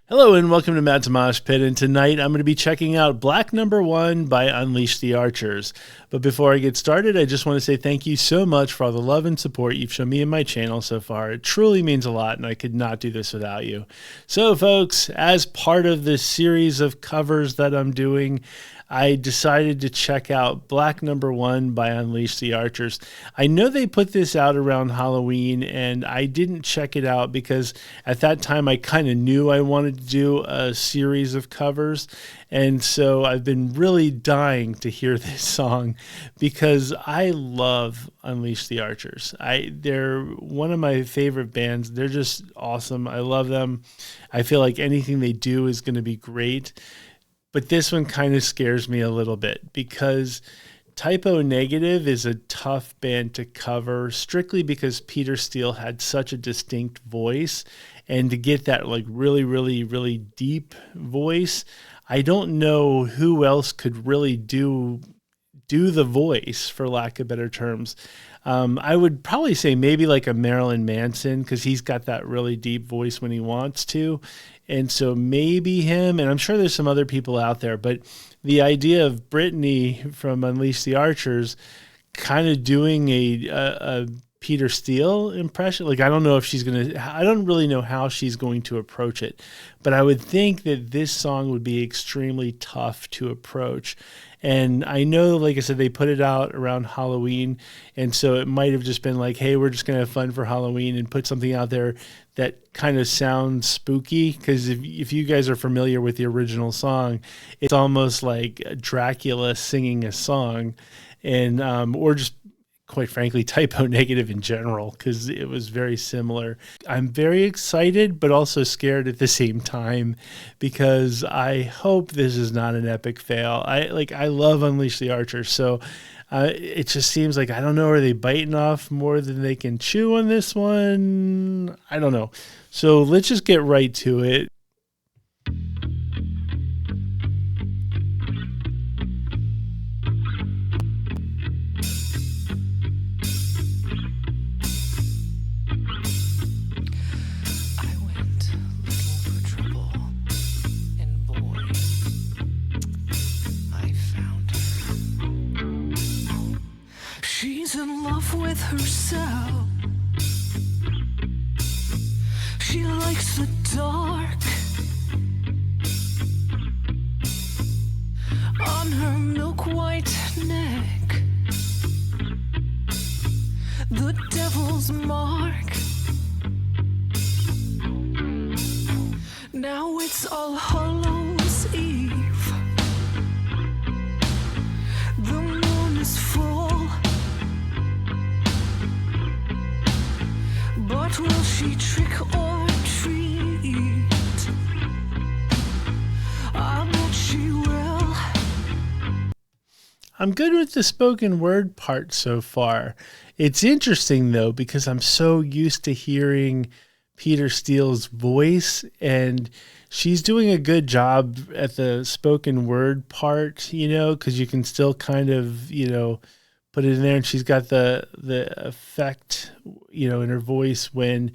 Hello and welcome to Matt's Mosh Pit, and tonight I'm going to be checking out Black Number 1 by Unleash the Archers. But before I get started, I just want to say thank you so much for all the love and support you've shown me and my channel so far. It truly means a lot, and I could not do this without you. So folks, as part of this series of covers that I'm doing, I decided to check out Black Number 1 by Unleash the Archers. I know they put this out around Halloween, and I didn't check it out because at that time I kind of knew I wanted to do a series of covers. And so I've been really dying to hear this song because I love Unleash the Archers. They're one of my favorite bands. They're just awesome. I love them. I feel like anything they do is going to be great. But this one kind of scares me a little bit because Typo Negative is a tough band to cover strictly because Peter Steele had such a distinct voice, and to get that like really, really, really deep voice, I don't know who else could really do the voice, for lack of better terms. I would probably say maybe like a Marilyn Manson, because he's got that really deep voice when he wants to. And so maybe him, and I'm sure there's some other people out there, but the idea of Brittany from Unleash the Archers kind of doing a Peter Steele impression, like I don't know if she's going to, I don't really know how she's going to approach it, but I would think that this song would be extremely tough to approach. And I know, like I said, they put it out around Halloween, and so it might have just been like, hey, we're just going to have fun for Halloween and put something out there that kind of sounds spooky, because if you guys are familiar with the original song, it's almost like Dracula singing a song, and or just quite frankly, Typo Negative in general, because it was very similar. I'm very excited, but also scared at the same time, because I hope this is not an epic fail. I love Unleash the Archers, so it just seems like, I don't know, are they biting off more than they can chew on this one? I don't know. So let's just get right to it. She's in love with herself. She likes the dark. On her milk white neck, the devil's mark. Now it's All Hallows Eve. The moon is full. But will she trick or treat? I bet she will. I'm good with the spoken word part so far. It's interesting though, because I'm so used to hearing Peter Steele's voice, and she's doing a good job at the spoken word part, because you can still kind of, put it in there, and she's got the effect, in her voice when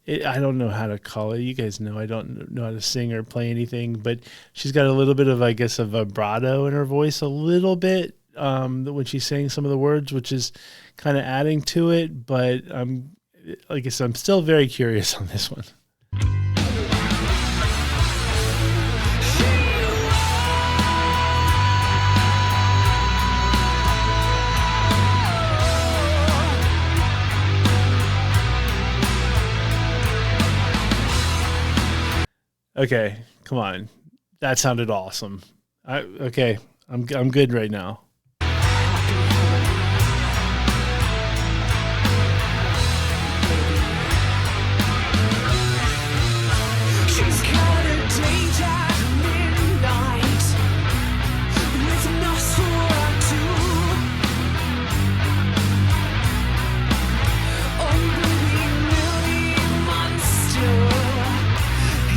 I don't know how to call it. You guys know I don't know how to sing or play anything, but she's got a little bit of, I guess, a vibrato in her voice, a little bit when she's saying some of the words, which is kind of adding to it. But like I said, I'm still very curious on this one. Okay, come on. That sounded awesome. Okay, I'm good right now. She's got a date at midnight with Nosferatu. Oh, baby, Millie Monster.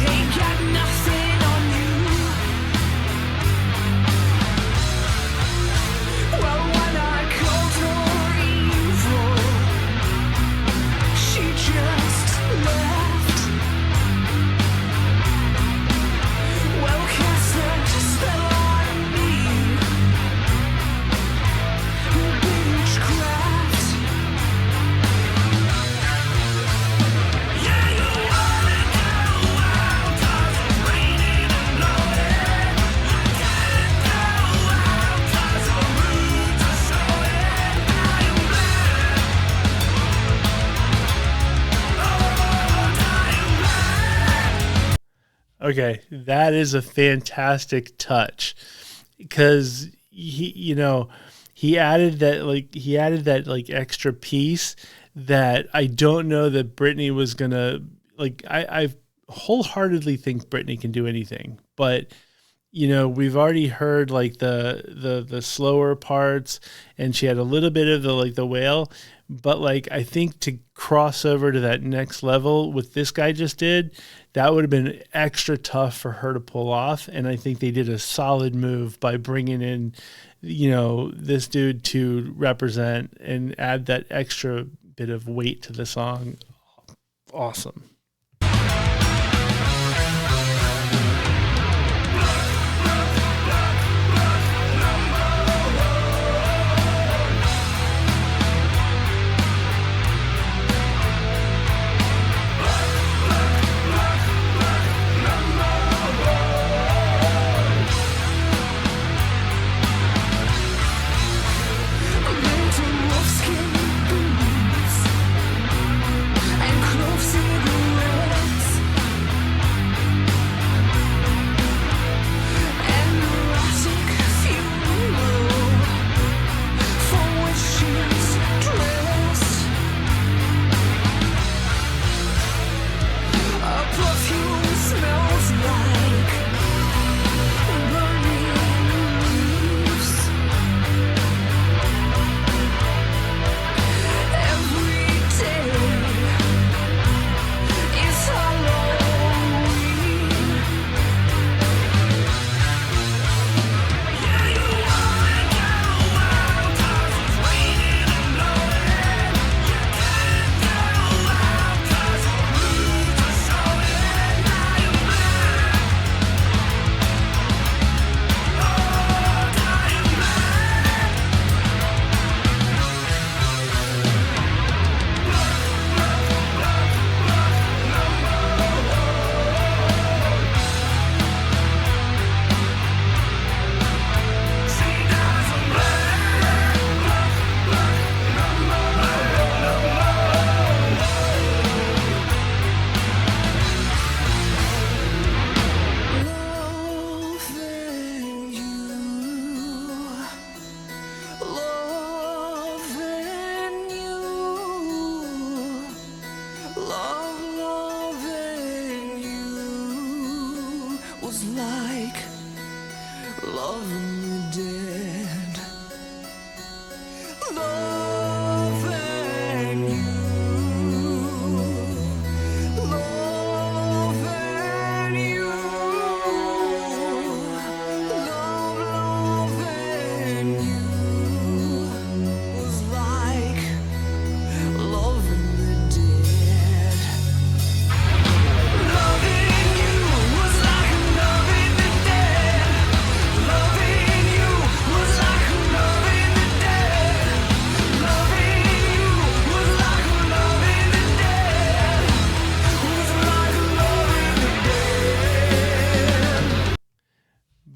Ain't got nothing on you. Okay, that is a fantastic touch because he added that like extra piece that I don't know that Brittany was gonna like. I wholeheartedly think Brittany can do anything, but we've already heard like the slower parts, and she had a little bit of the wail, but like I think to cross over to that next level with this guy just did, that would have been extra tough for her to pull off, and I think they did a solid move by bringing in this dude to represent and add that extra bit of weight to the song. Awesome.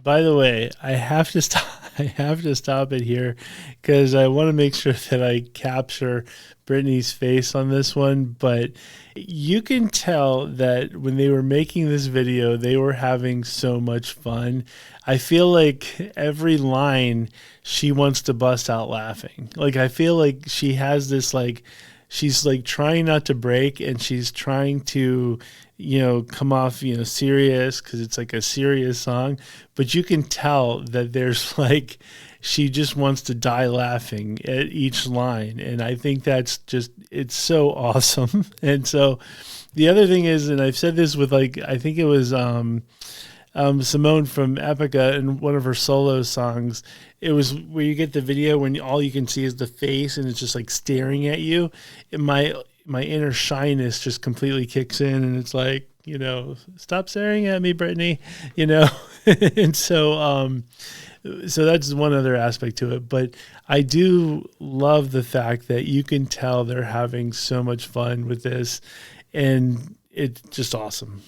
By the way, I have to stop. I have to stop it here because I want to make sure that I capture Brittany's face on this one. But you can tell that when they were making this video, they were having so much fun. I feel like every line she wants to bust out laughing. Like I feel like she has this like she's like trying not to break, and she's trying to come off serious because it's like a serious song, but you can tell that there's like she just wants to die laughing at each line, and I think that's just it's so awesome. And so the other thing is, and I've said this with like I think it was Simone from Epica in one of her solo songs. It was where you get the video when all you can see is the face and it's just like staring at you. And my inner shyness just completely kicks in, and it's like, stop staring at me, Brittany, and so that's one other aspect to it. But I do love the fact that you can tell they're having so much fun with this, and it's just awesome.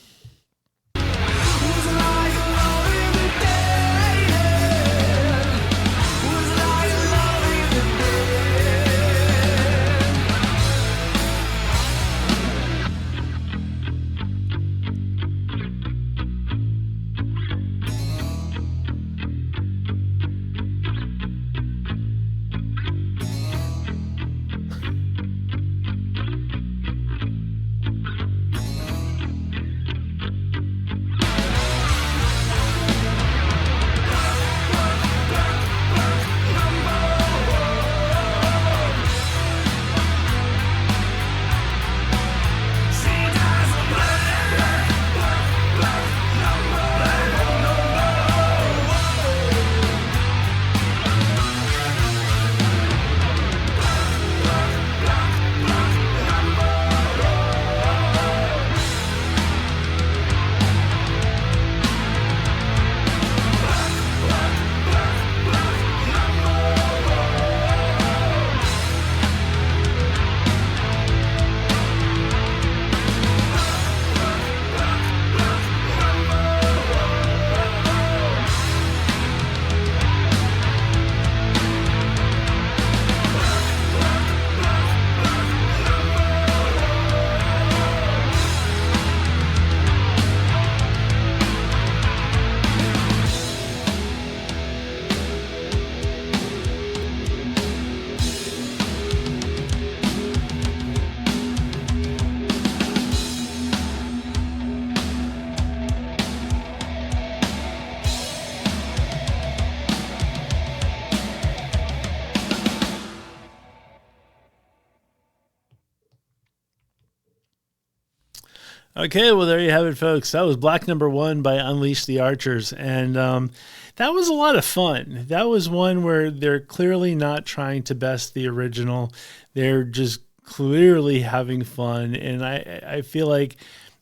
Okay, well, there you have it, folks. That was Black Number One by Unleash the Archers. And that was a lot of fun. That was one where they're clearly not trying to best the original. They're just clearly having fun. And I feel like,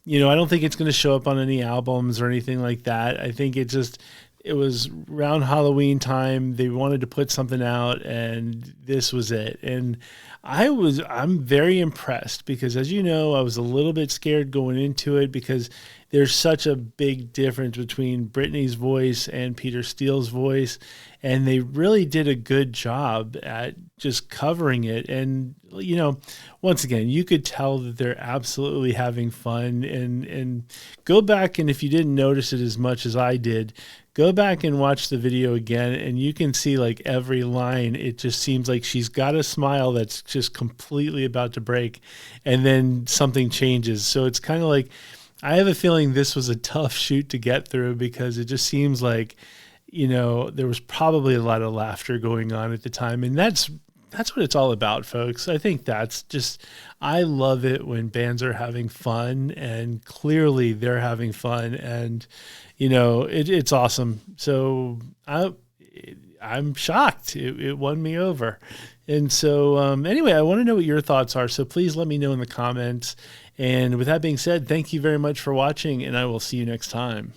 I don't think it's going to show up on any albums or anything like that. I think it was around Halloween time. They wanted to put something out, and this was it. And I'm very impressed because, as you know, I was a little bit scared going into it because there's such a big difference between Britney's voice and Peter Steele's voice, and they really did a good job at just covering it. And once again, you could tell that they're absolutely having fun. And go back, and if you didn't notice it as much as I did, go back and watch the video again, and you can see like every line. It just seems like she's got a smile that's just completely about to break, and then something changes. So it's kind of like, I have a feeling this was a tough shoot to get through because it just seems like, there was probably a lot of laughter going on at the time. And that's what it's all about, folks. I think I love it when bands are having fun, and clearly they're having fun, and it's awesome. So I'm shocked. It won me over. And so anyway, I want to know what your thoughts are. So please let me know in the comments. And with that being said, thank you very much for watching, and I will see you next time.